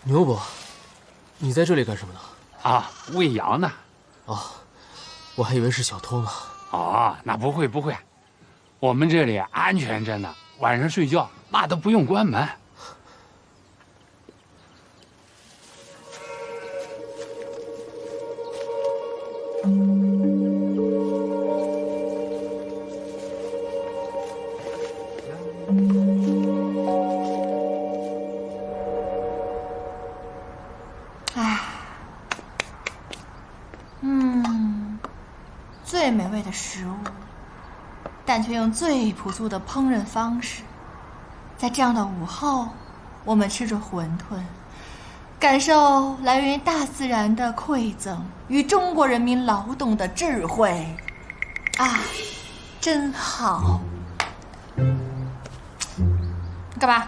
牛伯，你在这裡幹什麼呢？啊，餵羊呢。哦，我還以為是小偷呢。哦，那不會，我們這裡安全着呢，晚上睡覺那都不用關門。最美味的食物，但卻用最樸素的烹飪方式。在這樣的午後，我們吃着餛飩，感受來源於大自然的饋贈與中國人民勞動的智慧。啊，真好！幹嘛？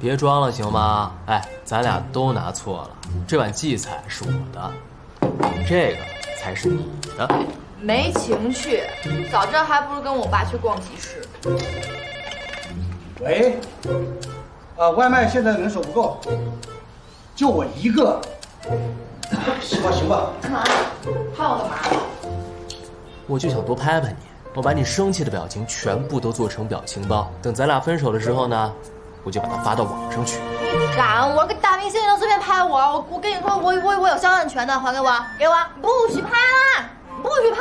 別裝了行嗎？哎，咱倆都拿錯了，這碗薺菜是我的，這個才是你的。沒情趣，早知道還不如跟我爸去逛集市。喂，外賣現在人手不夠，就我一個。行吧。幹嘛？拍我幹嘛？我就想多拍拍你，我把你生气的表情全部都做成表情包，等咱倆分手的時候呢，我就把它發到網上去。你敢？我个大明星你能隨便拍我？我跟你說，我有肖像權的，還給我，不許拍了！不許拍！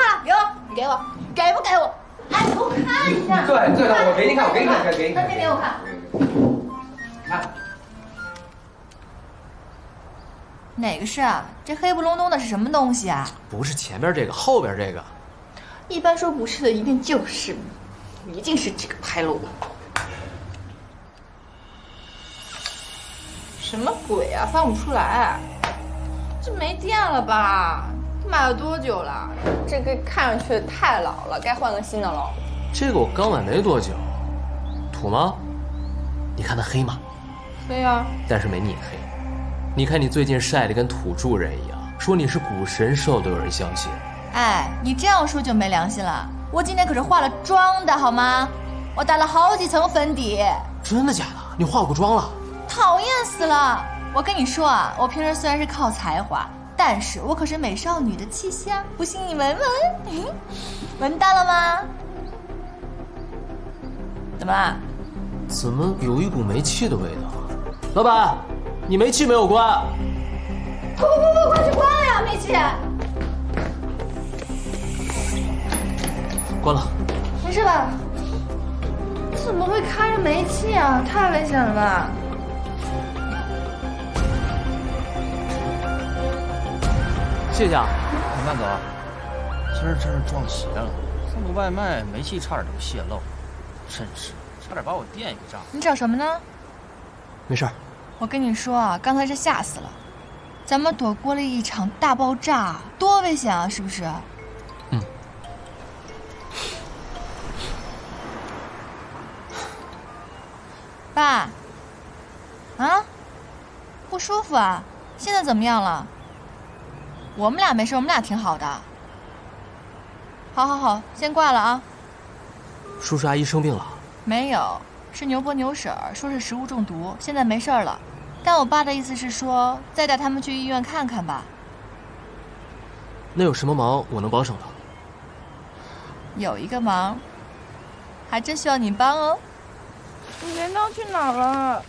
給我，給不給我？哎，給我看一下。這我給你看，給你看。那先給我看。看。哪個是啊？這黑不隆咚的是什麼東西啊？不是前邊這個，後邊這個。一般說不是的，一定就是，一定是這個拍了我。什麼鬼啊？翻不出來。這沒電了吧？買了多久了？這個看上去太老了，該換個新的了。這個我剛買沒多久，土嗎？你看它黑嗎？黑啊，但是沒你黑。你看你最近曬得跟土著人一樣，說你是古神獸都有人相信。哎，你這樣說就沒良心了。我今天可是化了妝的好嗎？我打了好幾層粉底。真的假的？你化過妝了？討厭死了！我跟你說啊，我平時雖然是靠才華，但是我可是美少女的氣息啊！不信你聞聞，聞到了嗎？怎麼啦？怎麼有一股煤氣的味道？老闆，你煤氣沒有關？不，快去關了呀！煤氣。關了。沒事吧？怎麼會開着煤氣啊？太危險了吧！謝謝啊。你慢走，今兒真是撞邪了，送個外賣煤氣差點就洩漏，真是差點把我店給炸。你找什麼呢？沒事兒。我跟你說啊，剛才是嚇死了，咱們躲過了一場大爆炸，多危險啊，是不是？嗯。爸，啊？不舒服啊？現在怎麼樣了？我們倆沒事，我們倆挺好的。好，先掛了啊。叔叔阿姨生病了？沒有，是牛伯牛嬸兒說是食物中毒，現在沒事了。但我爸的意思是說，再帶他們去醫院看看吧。那有什麼忙我能幫上的？有一個忙，還真需要你幫哦。你鐮刀去哪了？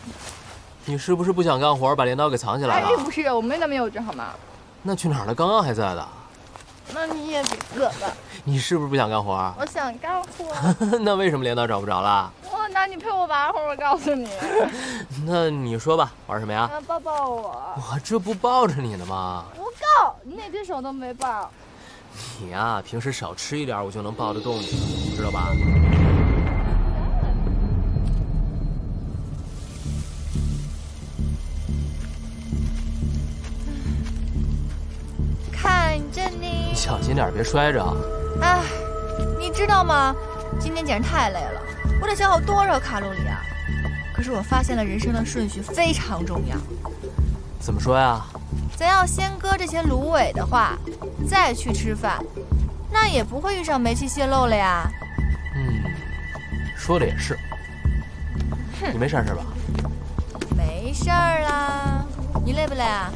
你是不是不想幹活，把鐮刀給藏起來了？哎，不是，我們那邊有隻好嗎？那去哪兒了？剛剛還在的。那你也給哥吧。你是不是不想幹活？我想幹活。那為什麼鐮刀找不着了？那你陪我玩會兒，我告訴你。那你說吧，玩什麼呀？抱抱我。我這不抱着你呢嗎？不夠，你那隻手都沒抱。你呀，平時少吃一點，我就能抱得動你，知道吧？看着你，你小心點，別摔着啊！哎，你知道嗎？今天簡直太累了，我得消耗多少卡路里啊！可是我發現了人生的順序非常重要。怎麼說呀？咱要先割這些蘆葦的話，再去吃飯，那也不會遇上煤氣洩漏了呀。說的也是。你沒事吧？沒事啦。你累不累啊？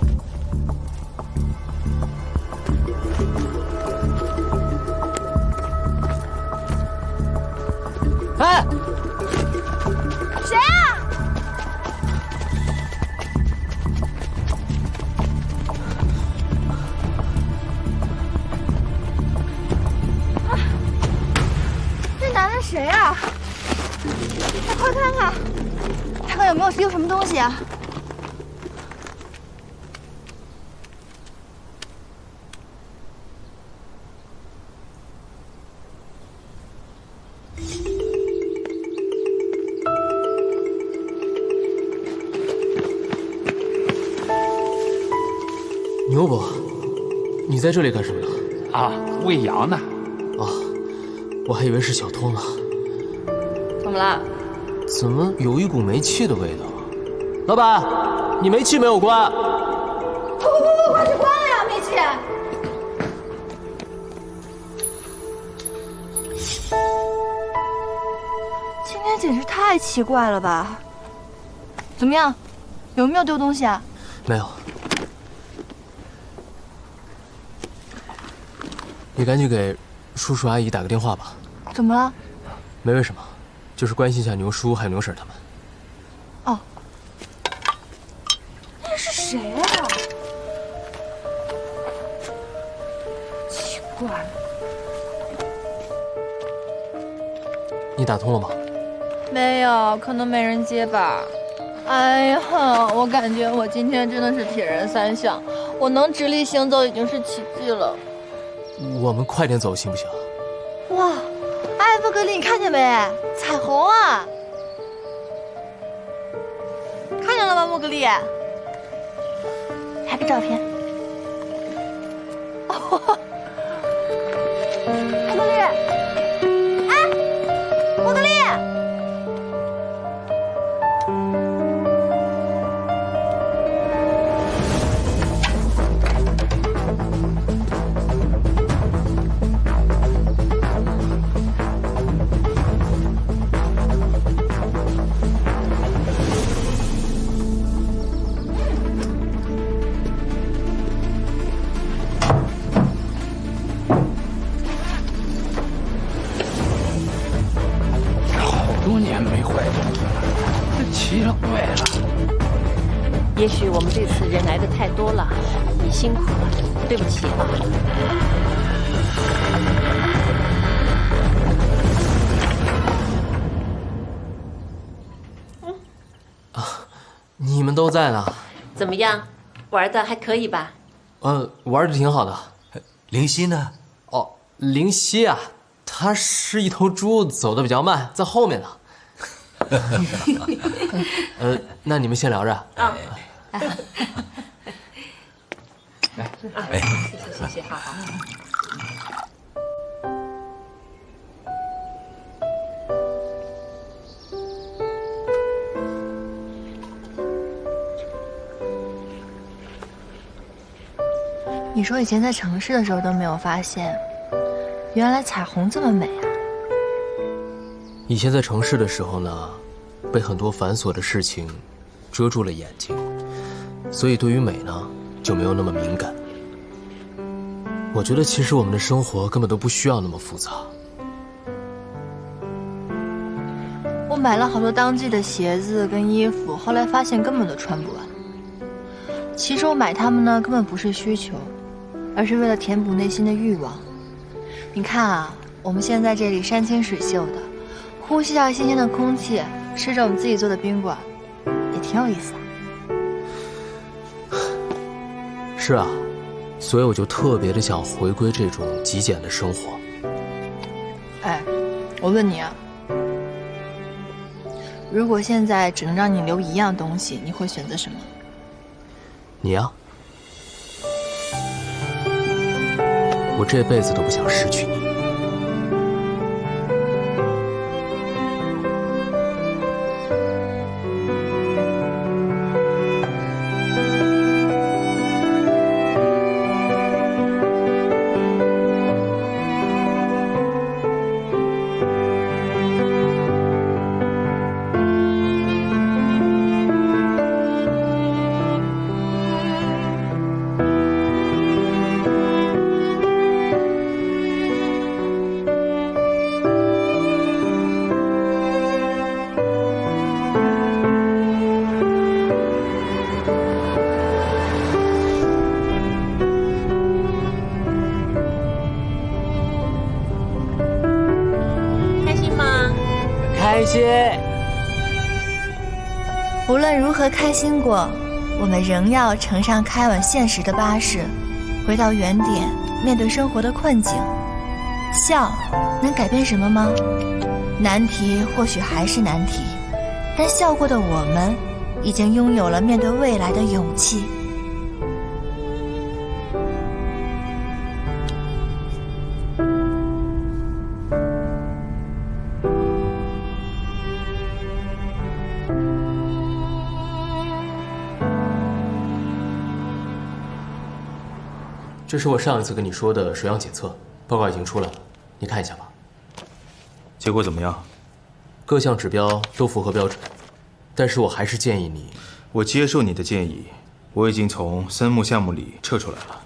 哎，谁啊？这男的谁啊？快看看，看看有没有丢什么东西啊？牛伯，你在这里干什么呢？啊，喂羊呢。啊，我还以为是小偷呢。怎么了？怎么有一股煤气的味道？老板，你煤气没有关？不，快去关了呀，煤气！今天简直太奇怪了吧？怎么样，有没有丢东西啊？没有。你赶紧给叔叔阿姨打个电话吧。怎么了？没为什么，就是关心一下牛叔还有牛婶他们。哦，那是谁啊？奇怪了。你打通了吗？没有，可能没人接吧。哎呀，我感觉我今天真的是铁人三项，我能直立行走已经是奇迹了。我们快点走行不行？哇，艾弗格利，你看见没？彩虹啊！看见了吗，莫格丽？拍个照片。哦，莫格丽，哎，莫格丽。多年没坏东西了，这骑上对了。也许我们这次人来的太多了，你辛苦了，对不起啊。你们都在呢。怎么样，玩的还可以吧？玩的挺好的。灵犀呢？哦，灵犀啊，它是一头猪，走的比较慢，在后面呢。那你们先聊着。啊。来，哎，谢谢，好好。你说以前在城市的时候都没有发现，原来彩虹这么美啊！以前在城市的时候呢，被很多繁琐的事情遮住了眼睛，所以对于美呢就没有那么敏感。我觉得其實我們的生活根本都不需要那麼複雜。我買了好多當季的鞋子跟衣服，後來發現根本都穿不完。其實我買它們呢，根本不是需求，而是為了填補內心的慾望。你看啊，我們現在這裡山清水秀的，呼吸着新鮮的空氣，吃着我們自己做的賓館，也挺有意思的。是啊，所以我就特別的想回歸這種極簡的生活。哎，我問你啊，如果現在只能讓你留一樣東西，你會選擇什麼？你呀，我這輩子都不想失去你。心。无論如何開心過，我們仍要乘上開往現實的巴士，回到原點，面對生活的困境。笑能改變什麼嗎？難題或許還是難題，但笑過的我們，已經擁有了面對未來的勇氣。这是我上一次跟你说的水样检测报告，已经出来了，你看一下吧。结果怎么样？各项指標都符合標準，但是我還是建議你。我接受你的建議，我已經從森木項目裡撤出來了。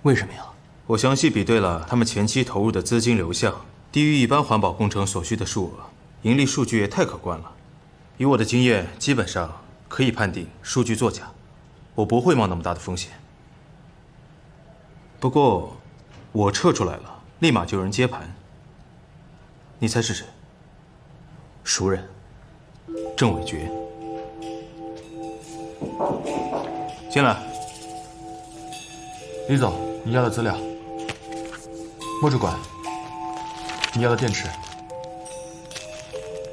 為什麼呀？我詳細比對了他們前期投入的資金流向，低於一般環保工程所需的數額，盈利數據也太可觀了。以我的經驗，基本上可以判定數據作假，我不會冒那麼大的風險。不過，我撤出來了，立馬就有人接盤。你猜是誰？熟人。鄭偉決。進來。李總，你要的資料。莫主管，你要的電池。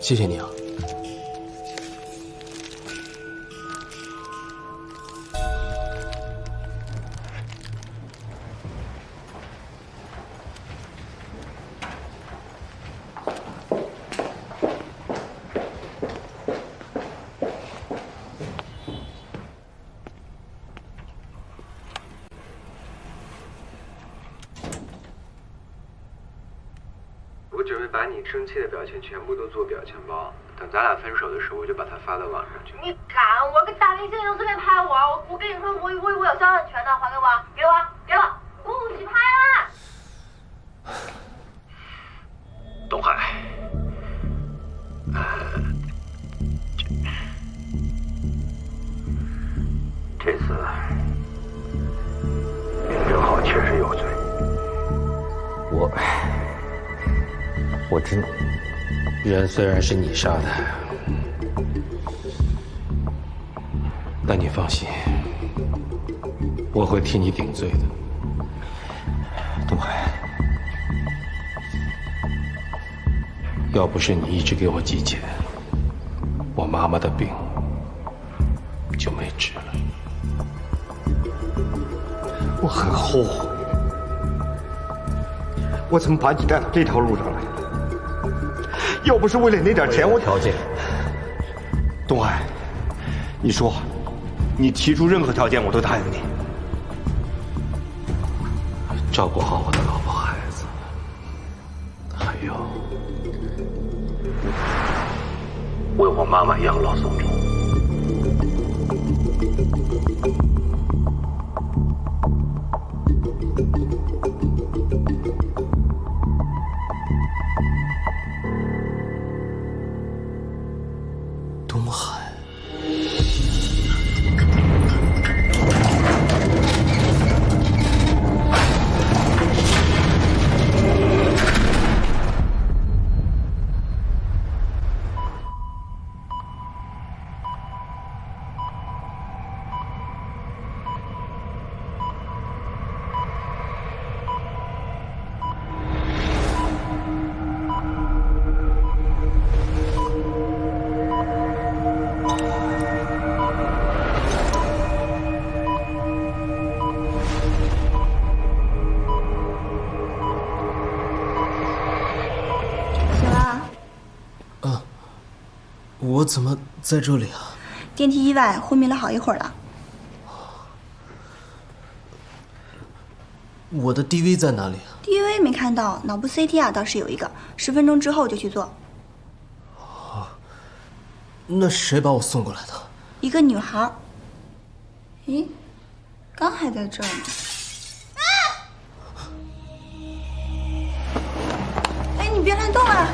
謝謝你啊。我准备把你生气的表情全部都做表情包，等咱俩分手的时候，我就把它发到网上去。你敢？我个大明星，你能随便拍我？我跟你说，我有肖像权的，还给我，给我，给我，不许拍了！东海，这次林正浩确實有罪。我知道，人雖然是你殺的，但你放心，我會替你頂罪的。東海，要不是你一直給我寄錢，我媽媽的病就沒治了。我很後悔，我怎麼把你帶到這條路上來？要不是為了那點錢，我條件。東海，你說，你提出任何條件我都答應你。照顧好我的老婆孩子，還有為我媽媽養老送終。東海，我怎麼在這裡啊？電梯意外，昏迷了好一會兒了。我的 DV 在哪裡啊 ？DV 沒看到，腦部 CT 啊倒是有一個，10分鐘之後就去做。那誰把我送過來的？一個女孩。咦，剛還在這兒呢。哎，你別亂動啊！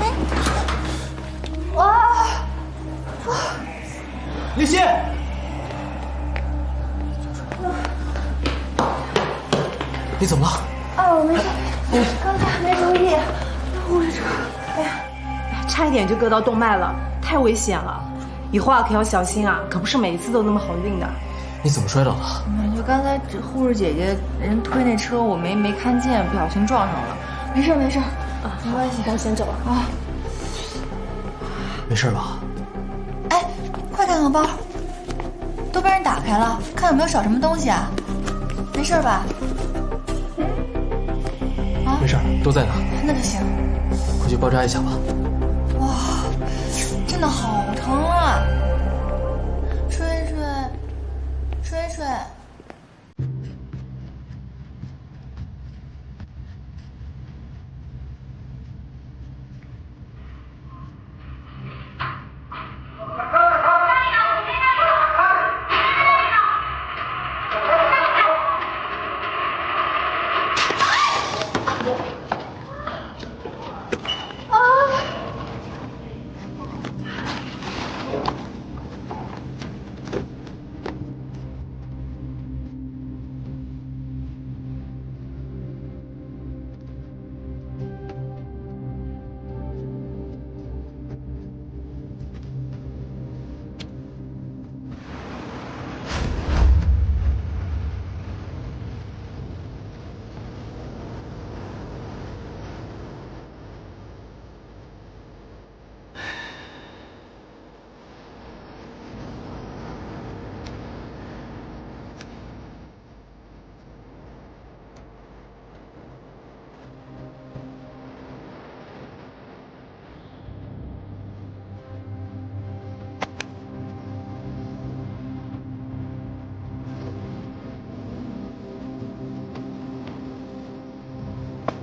哎。哇！立信，你怎麼了？我沒事，剛才沒注意，護士車。哎呀，差一点就割到动脉了，太危险了，以后啊可要小心啊，可不是每一次都那么好运的。你怎么摔倒了？就刚才护士姐姐人推那车，我没看见，不小心撞上了。没事没事啊，没关系，那我先走了啊。没事吧？哎，快看看包，都被人打开了，看有没有少什么东西啊？没事吧？啊，没事，都在呢。那就行。回去包扎一下吧。哇，真的好疼啊！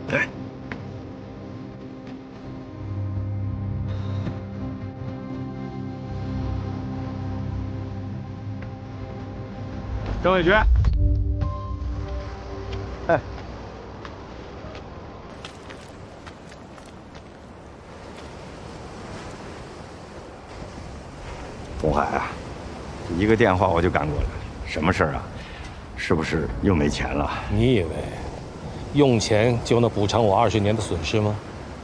睡。郑伟决，哎，东海啊，一个電話我就趕過來了，什麼事兒啊？是不是又沒錢了？你以為用錢就能補償我20年的損失嗎？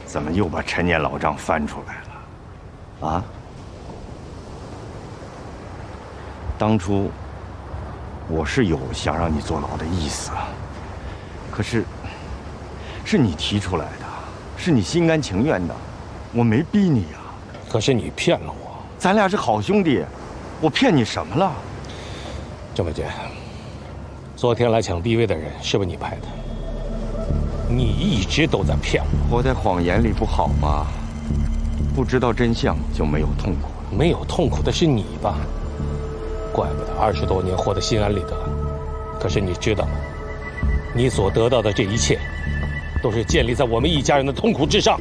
怎麼又把陳年老賬翻出來了？啊？當初我是有想讓你坐牢的意思，可是是你提出來的，是你心甘情願的，我沒逼你啊。可是你騙了我。咱倆是好兄弟，我騙你什麼了？鄭偉決，昨天來搶 B 位的人是不是你派的？你一直都在騙我。活在謊言裡不好嗎？不知道真相就沒有痛苦。沒有痛苦的是你吧？怪不得20多年活得心安理得。可是你知道嗎？你所得到的這一切，都是建立在我們一家人的痛苦之上。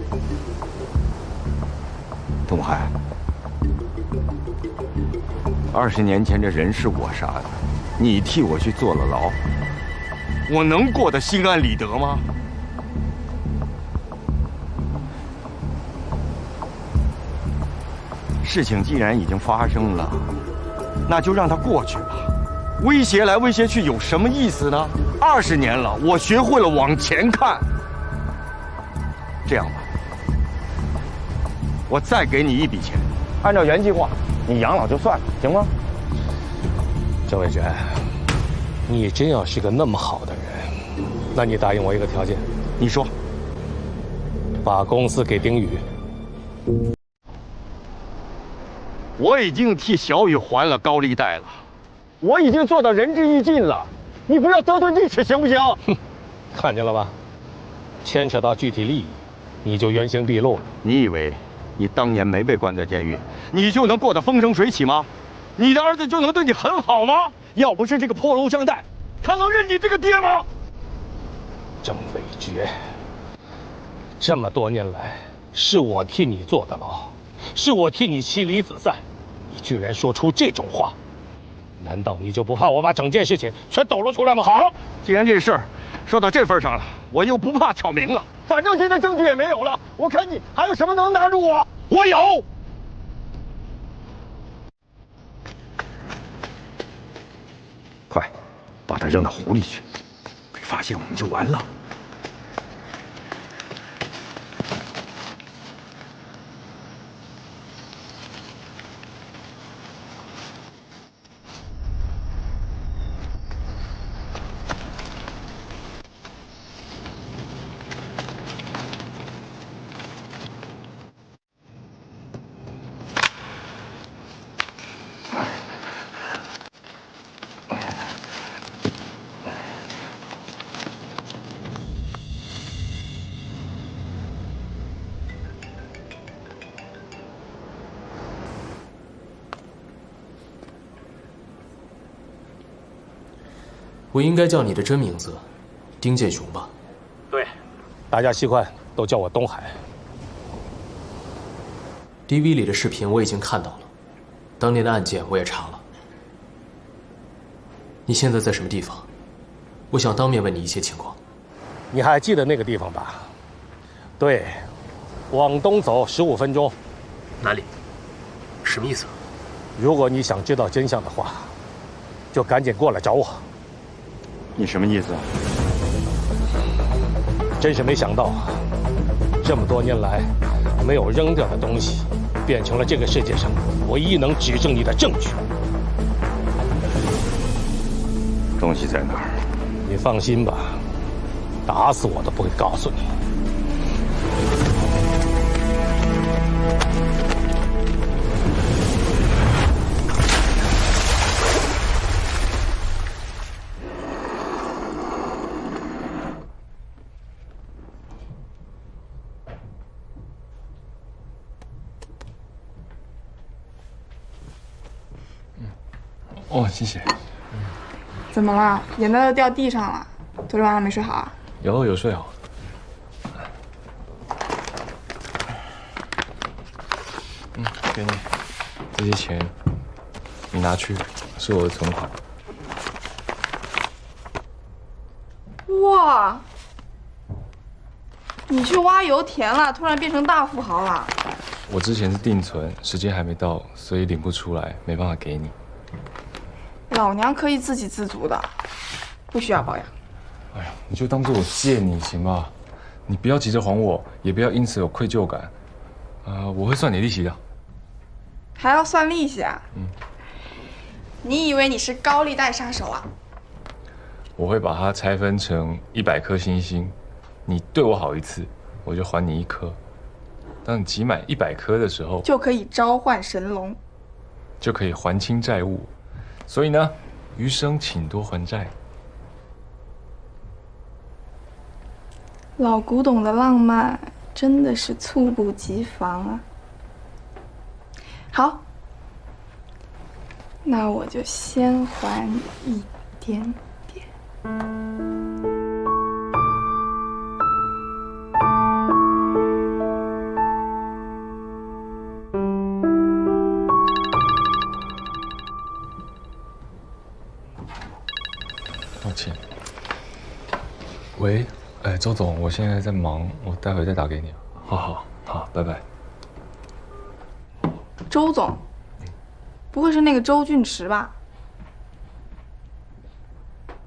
東海，20年前這人是我殺的，你替我去坐了牢，我能過得心安理得嗎？事情既然已經發生了，那就讓它過去吧。威脅來威脅去有什麼意思呢？20年了，我學會了往前看。這樣吧，我再給你一筆錢，按照原計劃，你養老就算了，行嗎？鄭偉決，你真要是個那麼好的人，那你答應我一個條件。你說。把公司給丁宇。我已經替小雨還了高利貸了，我已經做到仁至義盡了，你不要得寸進尺，行不行？哼，看見了吧？牽扯到具體利益，你就原形畢露了。你以為你當年沒被關在監獄，你就能過得風生水起嗎？你的兒子就能對你很好嗎？要不是這個破廬相待，他能認你這個爹嗎？鄭偉決，這麼多年來，是我替你坐的牢，是我替你妻離子散，你居然說出這種話，難道你就不怕我把整件事情全抖露出來嗎？好，既然這事兒說到這份上了，我又不怕挑明了，反正現在證據也沒有了，我看你還有什麼能難住我？我有。快，把他扔到湖裡去，被發現我們就完了。我应该叫你的真名字，丁建雄吧？对，大家习惯都叫我东海。DV 里的视频我已经看到了，当年的案件我也查了。你现在在什么地方？我想当面问你一些情况。你还记得那个地方吧？对，往东走15分鐘。哪裡？什麼意思？如果你想知道真相的話，就趕緊過來找我。你什麼意思？真是沒想到，這麼多年來沒有扔掉的東西，變成了這個世界上唯一能指證你的證據。東西在哪兒？你放心吧，打死我都不會告訴你。哦，謝謝。怎麼了？眼袋都掉地上了。昨天晚上沒睡好啊？有睡好。給你，這些錢你拿去，是我的存款。哇！你去挖油田了，突然變成大富豪了。我之前是定存，時間還沒到，所以領不出來，沒辦法給你。老娘可以自給自足的，不需要保養。哎呀，你就當做我借你行吧？你不要急着還我，也不要因此有愧疚感。我會算你利息的。還要算利息啊？你以為你是高利貸殺手啊？我會把它拆分成100顆星星，你對我好一次，我就還你1顆。當你集滿100顆的時候，就可以召喚神龍，就可以還清債務。所以呢，餘生請多還債。老古董的浪漫真的是猝不及防啊！好，那我就先還你一點點。抱歉。喂，周總，我現在在忙，我待會再打給你。好，拜拜。周總，不會是那個周俊池吧？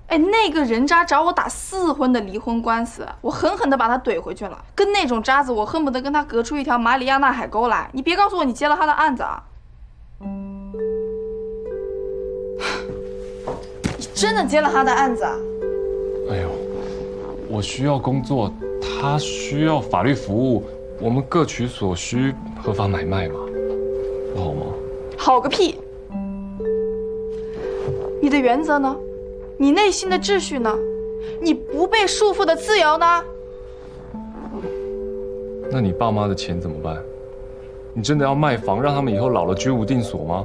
哎，那個人渣找我打4婚的離婚官司，我狠狠地把他懟回去了。跟那種渣子，我恨不得跟他隔出一條馬里亞納海溝來。你別告訴我你接了他的案子啊！你真的接了他的案子啊？哎呦，我需要工作，他需要法律服務，我們各取所需，合法買賣嘛，不好嗎？好個屁！你的原則呢？你內心的秩序呢？你不被束縛的自由呢？那你爸媽的錢怎麼辦？你真的要賣房，讓他們以後老了居無定所嗎？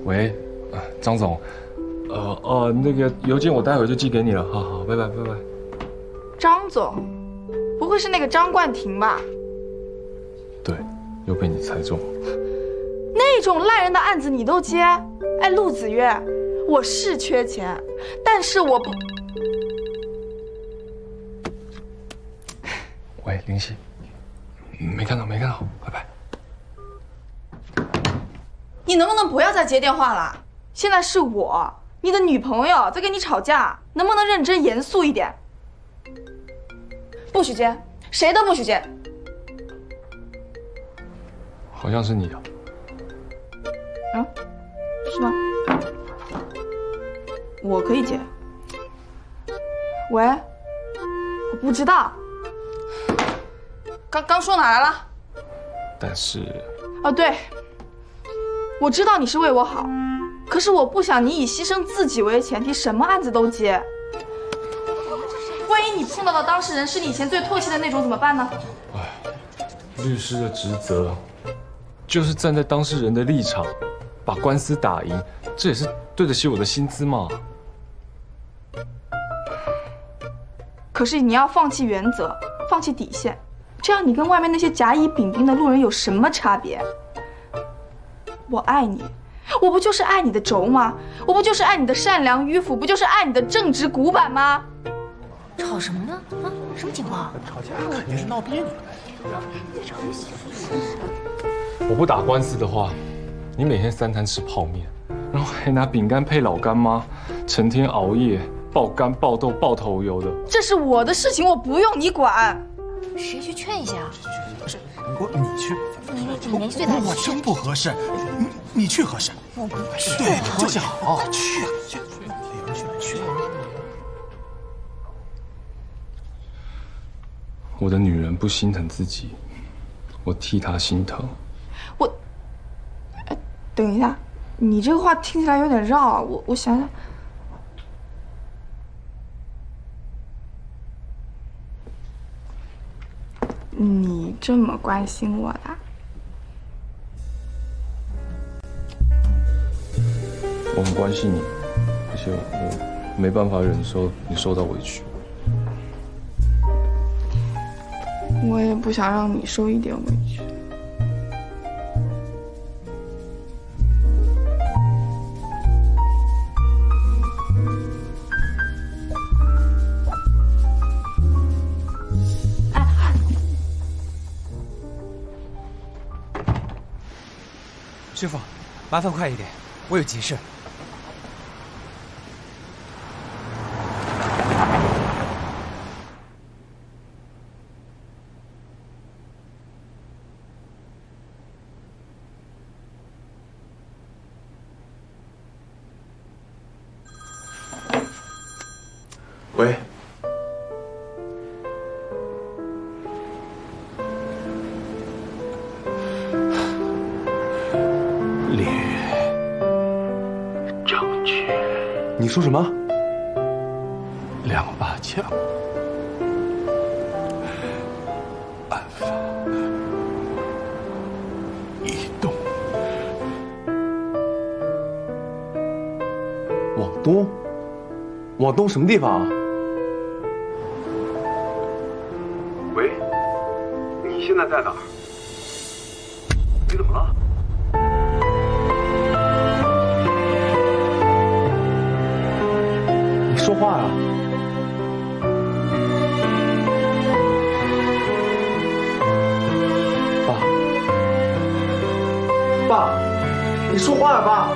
喂，張總，那個郵件我待會就寄給你了，好，拜拜。張總，不會是那個張冠廷吧？對，又被你猜中了。那種爛人的案子你都接？哎，陸子月，我是缺錢，但是我不……喂，林夕，沒看到，拜拜。你能不能不要再接電話了？現在是我，你的女朋友在跟你吵架，能不能認真嚴肅一點？不許接，誰都不許接。好像是你啊。是嗎？我可以接。喂，我不知道。剛說哪來了？但是……對，我知道你是為我好，可是我不想你以犧牲自己為前提，什麼案子都接。萬一你碰到的當事人是你以前最唾棄的那種，怎麼辦呢？律師的職責就是站在当事人的立场，把官司打贏，這也是對得起我的薪資嘛。可是你要放棄原則，放棄底線，這樣你跟外面那些甲乙丙丁的路人有什麼差別？我愛你，我不就是愛你的軸嗎？我不就是愛你的善良迂腐，不就是愛你的正直古板嗎？吵什么呢？啊，什么情况？吵架肯定是鬧別扭了。我不打官司的話，你每天3餐吃泡麵，然後還拿餅乾配老乾媽，成天熬夜，爆肝爆痘爆頭油的。這是我的事情，我不用你管。誰去勸一下？不是，你去。你年紀最大，我真不合適，你去合適。我不去。对，關係好，去。我的女人不心疼自己，我替她心疼。等一下，你這個話聽起來有點繞啊，我想想。你這麼關心我的？我很關心你，而且我沒辦法忍受你受到委屈。我也不想讓你受一點委屈。師傅，麻煩快一點，我有急事。喂。你說什麼？2把槍，案發移動，往東？往東什麼地方啊？喂，你現在在哪兒？你怎麼了？說話啊！爸，你說話啊，爸！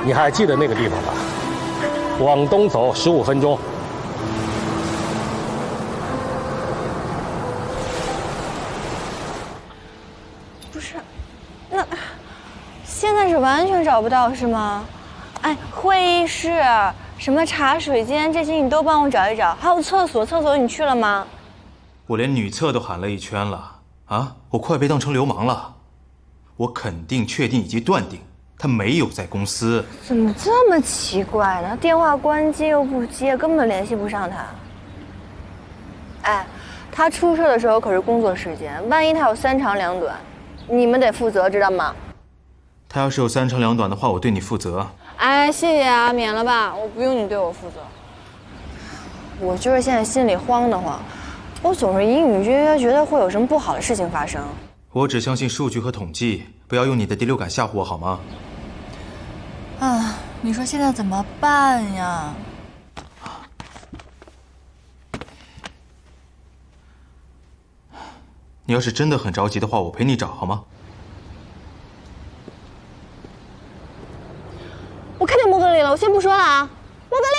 你還記得那個地方吧？往東走15分鐘。不是，那现在是完全找不到是嗎？哎，會議室、什麼茶水間這些你都幫我找一找，還有廁所你去了嗎？我連女廁都喊了一圈了啊！我快被當成流氓了。我肯定、確定以及斷定，他沒有在公司。怎麼這麼奇怪呢？電話關機又不接，根本聯繫不上他。哎，他出事的時候可是工作時間，萬一他有3長2短，你們得負責，知道嗎？他要是有3長2短的話，我對你負責。哎，謝謝啊，免了吧，我不用你對我負責。我就是现在心裡慌得慌，我總是隐隐约约覺得會有什麼不好的事情發生。我只相信數據和統計，不要用你的第六感嚇唬我好嗎？啊，你說現在怎麼辦呀？你要是真的很着急的話，我陪你找好嗎？我看見莫格里了，我先不說了啊，莫格里。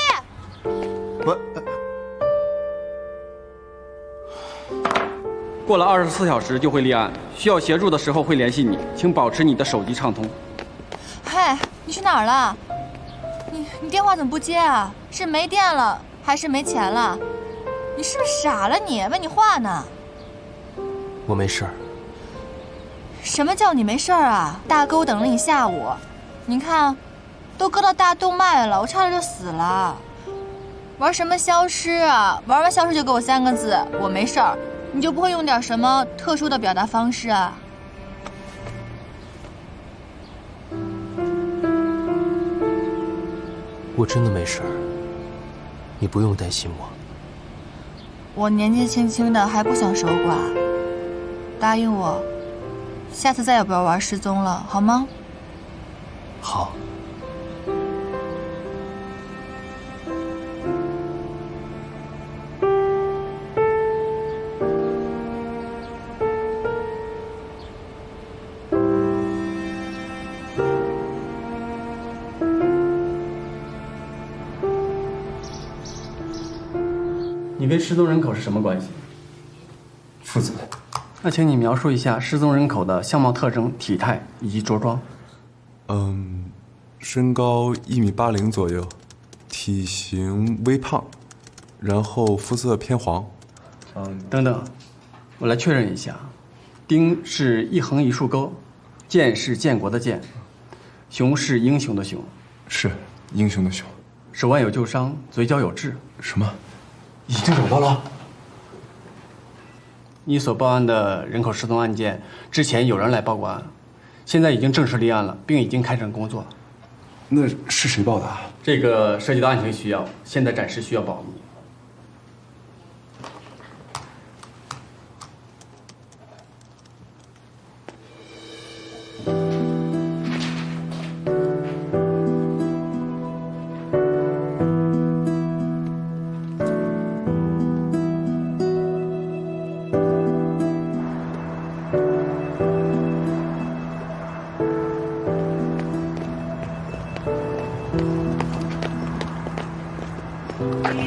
過了24小時就會立案，需要協助的時候會聯繫你，請保持你的手機暢通。嗨，你去哪兒了？你電話怎麼不接啊？是沒電了還是沒錢了？你是不是傻了你？問你話呢。我沒事兒。什麼叫你沒事兒啊？大哥，我等了你下午，你看，都割到大動脈了，我差點就死了。玩什麼消失啊？玩完消失就給我3個字，我沒事兒。你就不會用點什麼特殊的表達方式啊？我真的沒事兒，你不用擔心我。我年紀輕輕的還不想守寡，答應我，下次再也不要玩失蹤了，好嗎？好。你跟失蹤人口是什麼關係？父子。那請你描述一下失蹤人口的相貌特徵、體態以及着裝。身高1.80米左右，體型微胖，然後膚色偏黃。等等，我來確認一下，丁是一橫一豎鈎，建是建國的建，熊是英雄的熊。是英雄的熊。手腕有舊傷，嘴角有痣。什麼？已經找到了。你所報案的人口失蹤案件，之前有人來報過案，現在已經正式立案了，並已經開展工作。那是誰報的？這個涉及到案情需要，現在暫時需要保密。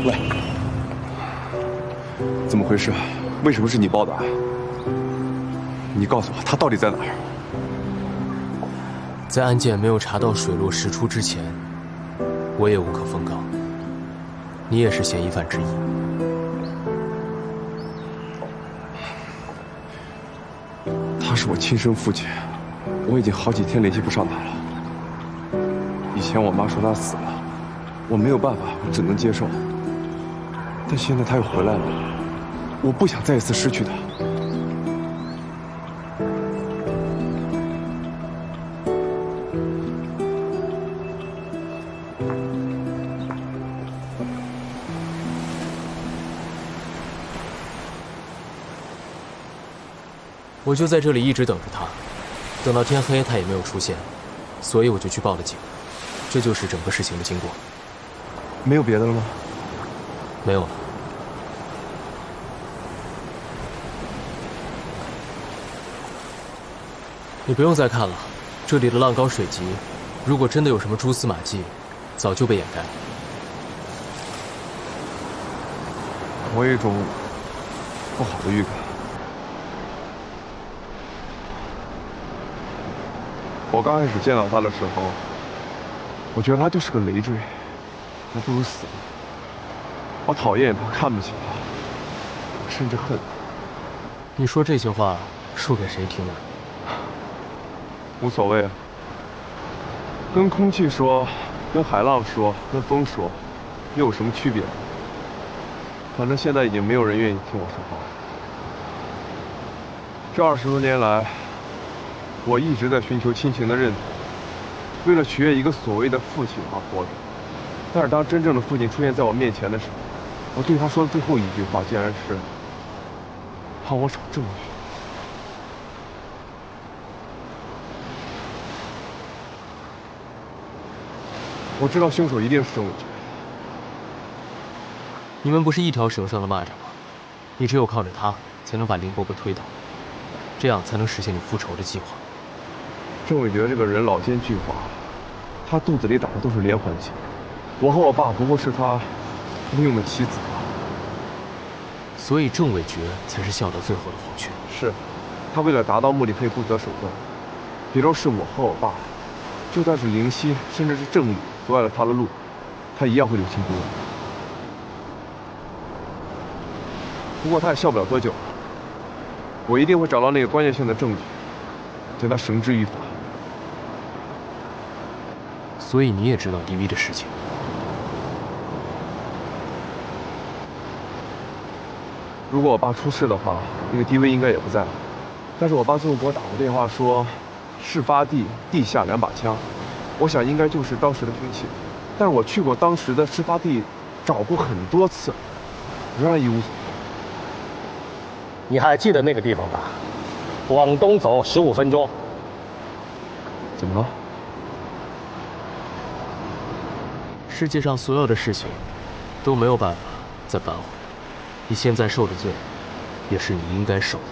喂，怎么回事？为什么是你报的案？你告诉我，他到底在哪兒？在案件沒有查到水落石出之前，我也無可奉告。你也是嫌疑犯之一。他是我親生父親，我已經好幾天聯繫不上他了。以前我媽說他死了，我沒有辦法，我只能接受。但現在他又回來了，我不想再一次失去他。我就在這裡一直等着他，等到天黑他也沒有出現，所以我就去報了警。這就是整個事情的經過。沒有別的了嗎？沒有了。你不用再看了，這裡的浪高水急，如果真的有什麼蛛絲馬跡，早就被掩蓋了。我有一種不好的預感。我剛開始見到他的時候，我覺得他就是個累贅，還不如死了。我討厭他，看不起他，我甚至恨他。你說這些話說給誰聽的？無所謂啊，跟空氣說，跟海浪說，跟風說，又有什麼區別？反正現在已經沒有人願意聽我說話。這20多年來，我一直在尋求親情的認同，為了取悅一個所謂的父親而活着。但是當真正的父親出現在我面前的時候，我对他说的最后一句话竟然是让我找证据。我知道凶手一定是郑伟决。你们不是一条绳上的蚂蚱吗？你只有靠着他，才能把林伯伯推倒，这样才能实现你复仇的计划。郑伟决这个人老奸巨猾，他肚子里长的都是连环计。我和我爸不过是他利用的棋子吧。所以郑伟决才是笑到最后的黄雀。是，他为了达到目的可以不择手段。比如是我和我爸，就算是灵犀，甚至是郑宇阻碍了他的路，他一样会留情不用。不过他也笑不了多久，我一定会找到那个关键性的证据，对他绳之以法。所以你也知道 DV 的事情。如果我爸出事的话，那个 DV 应该也不在了。但是我爸最后给我打过电话说，事发地地下2把枪，我想应该就是当时的凶器。但是我去过当时的事发地，找过很多次，仍然一无所获。你还记得那个地方吧？往东走15分鐘。怎么了？世界上所有的事情都没有办法再扳回。你现在受的罪，也是你应该受的。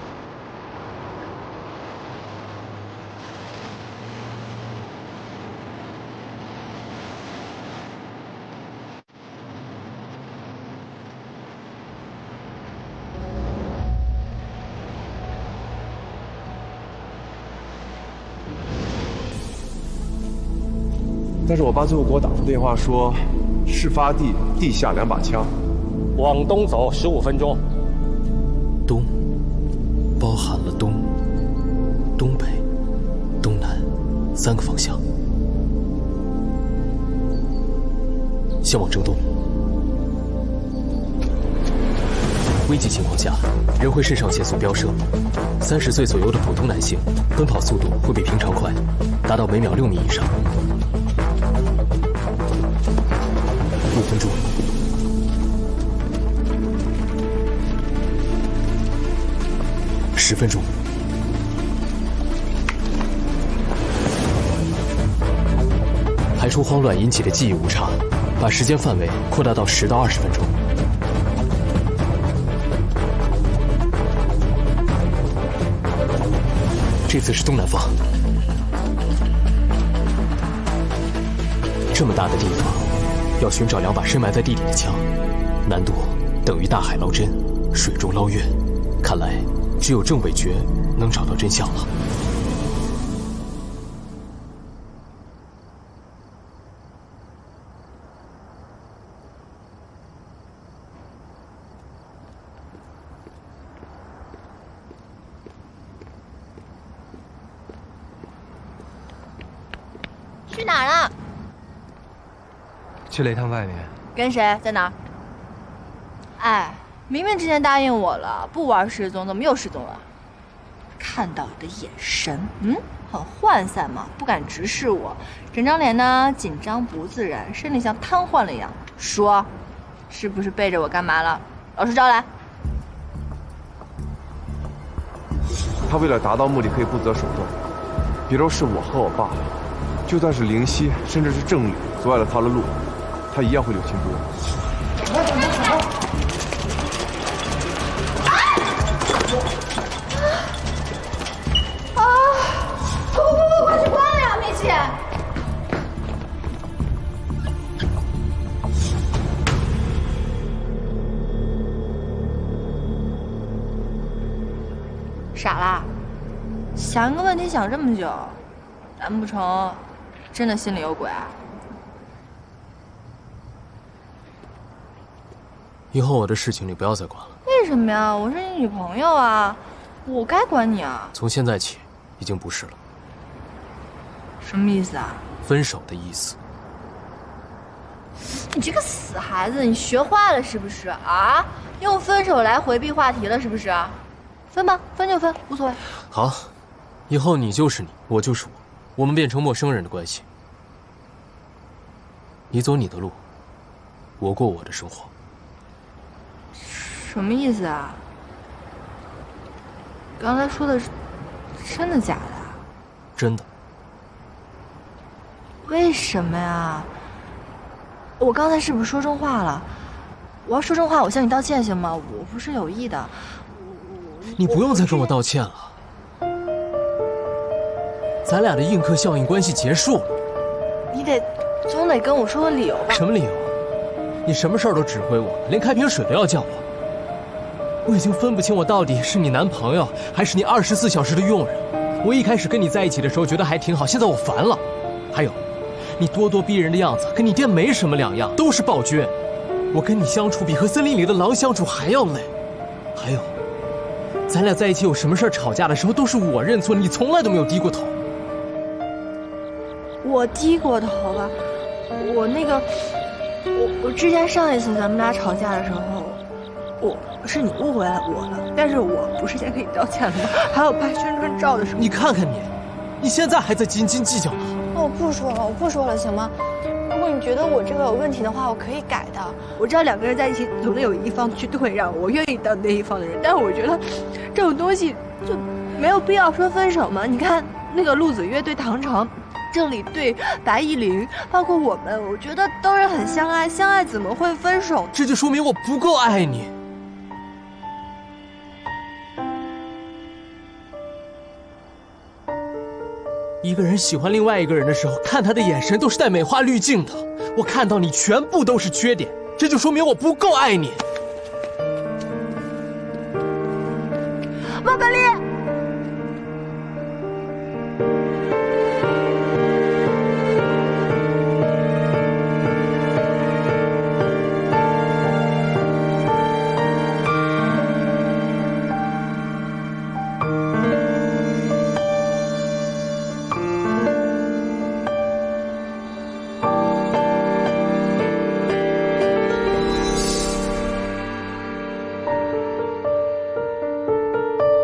但是我爸最后给我打过电话说，事发地地下2把枪。往東走15分鐘。東，包含了東、東北、東南3個方向，先往正東。危急情況下，人會腎上腺素飆升。30歲左右的普通男性，奔跑速度會比平常快，達到每秒6米以上。5分鐘。10分鐘，排除慌亂引起的記憶誤差，把時間範圍擴大到10到20分鐘。這次是東南方，這麼大的地方，要尋找2把深埋在地底的槍，難度等於大海撈針，水中撈月。看來只有鄭偉決能找到真相了。去哪儿了？去了一趟外面。跟誰？在哪儿？哎。明明之前答應我了，不玩失蹤，怎麼又失蹤了？看到你的眼神，很渙散嘛，不敢直視我，整張臉呢緊張不自然，身體像癱瘓了一樣。說，是不是背着我幹嘛了？老實招來。他為了達到目的可以不擇手段，比如是我和我爸，就算是靈犀，甚至是鄭宇阻礙了他的路，他一樣會留情不用。傻啦，想一個問題想這麼久，難不成真的心裡有鬼啊？以後我的事情你不要再管了。為什麼呀？我是你女朋友啊，我該管你啊。從現在起，已經不是了。什麼意思啊？分手的意思。你這個死孩子，你學壞了是不是啊？用分手來回避話題了是不是？分吧，分就分，無所謂。好，以後你就是你，我就是我，我們變成陌生人的關係。你走你的路，我過我的生活。什么意思啊？刚才说的是真的假的？真的。为什么呀？我刚才是不是说真话了？我要说真话，我向你道歉行吗？我不是有意的。你不用再跟我道歉了，咱俩的映客效应关系结束了。你总得跟我说个理由吧？什么理由？你什么事儿都指挥我，连开瓶水都要叫我。我已经分不清我到底是你男朋友，还是你24小时的佣人。我一开始跟你在一起的时候觉得还挺好，现在我煩了。还有，你咄咄逼人的样子跟你爹没什么两样，都是暴君。我跟你相处比和森林里的狼相处还要累。还有，咱俩在一起有什么事儿吵架的时候都是我认错，你从来都没有低过头。我低过头吧？我之前上一次咱们俩吵架的时候，是你误会了我了，但是我不是先跟你道歉了吗？还有拍宣传照的时候，你看看你现在还在斤斤计较呢。我不说了，行吗？如果你觉得我这个有問題的話，我可以改的。我知道兩個人在一起總得有一方去退讓，我願意當那一方的人，但是我覺得這種東西就沒有必要說分手嘛。你看那個陸子曰對唐城，鄭理對白依林，包括我們，我覺得都是很相愛，相愛怎麼會分手？這就說明我不夠愛你。一個人喜歡另外一個人的時候，看他的眼神都是帶美化濾鏡的。我看到你全部都是缺點，這就說明我不夠愛你。莫本利。